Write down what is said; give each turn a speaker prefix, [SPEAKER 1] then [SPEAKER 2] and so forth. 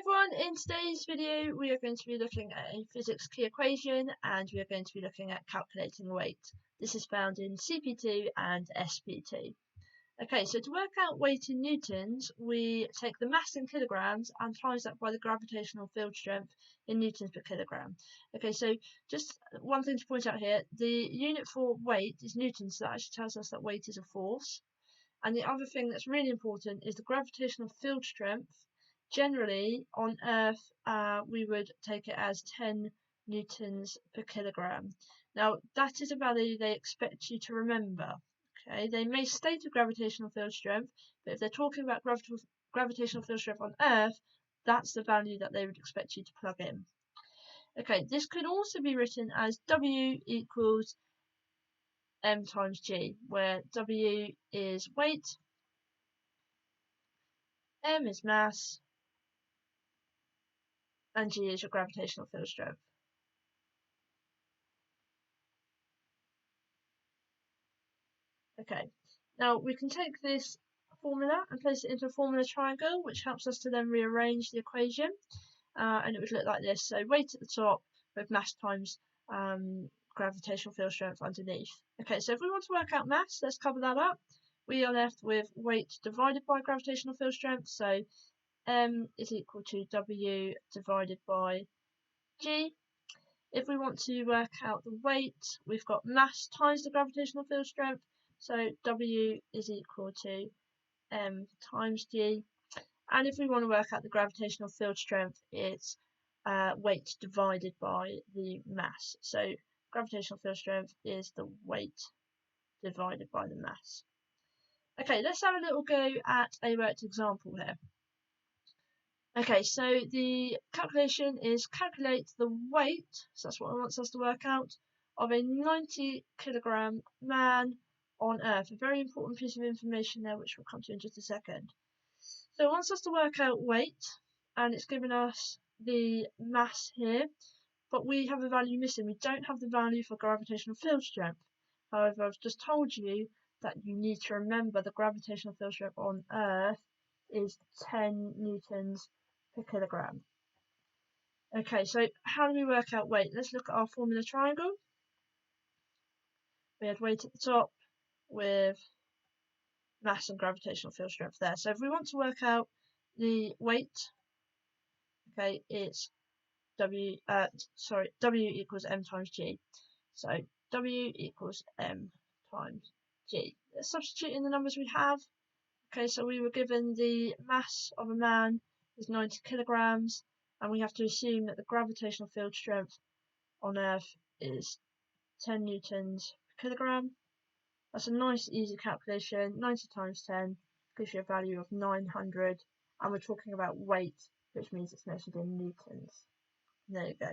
[SPEAKER 1] Everyone, in today's video we are going to be looking at a physics key equation and we are going to be looking at calculating weight. This is found in CP2 and SP2. Okay, so to work out weight in newtons, we take the mass in kilograms and times that by the gravitational field strength in newtons per kilogram. Okay, so just one thing to point out here, the unit for weight is newtons, so that actually tells us that weight is a force. And the other thing that's really important is the gravitational field strength. Generally, on Earth, we would take it as 10 newtons per kilogram. Now, that is a value they expect you to remember. Okay, they may state a gravitational field strength, but if they're talking about gravitational field strength on Earth, that's the value that they would expect you to plug in. Okay, this could also be written as W equals m times g, where W is weight, m is mass, and g is your gravitational field strength. Okay, now we can take this formula and place it into a formula triangle, which helps us to then rearrange the equation, and it would look like this. So weight at the top with mass times gravitational field strength underneath. Okay, so if we want to work out mass, let's cover that up. We are left with weight divided by gravitational field strength, so m is equal to W divided by g. If we want to work out the weight, we've got mass times the gravitational field strength, so W is equal to m times g. And if we want to work out the gravitational field strength, it's weight divided by the mass. So gravitational field strength is the weight divided by the mass. Okay, let's have a little go at a worked example here. Okay, so the calculation is calculate the weight, so that's what it wants us to work out, of a 90 kilogram man on Earth. A very important piece of information there, which we'll come to in just a second. So it wants us to work out weight, and it's given us the mass here, but we have a value missing. We don't have the value for gravitational field strength. However, I've just told you that you need to remember the gravitational field strength on Earth is 10 newtons per kilogram. Okay, so how do we work out weight? Let's look at our formula triangle. We had weight at the top with mass and gravitational field strength there. So if we want to work out the weight, okay, it's W equals m times g. So W equals m times g. Let's substitute in the numbers we have. Okay, so we were given the mass of a man is 90 kilograms, and we have to assume that the gravitational field strength on Earth is 10 newtons per kilogram. That's a nice easy calculation. 90 times 10 gives you a value of 900, and we're talking about weight, which means it's measured in newtons. There you go.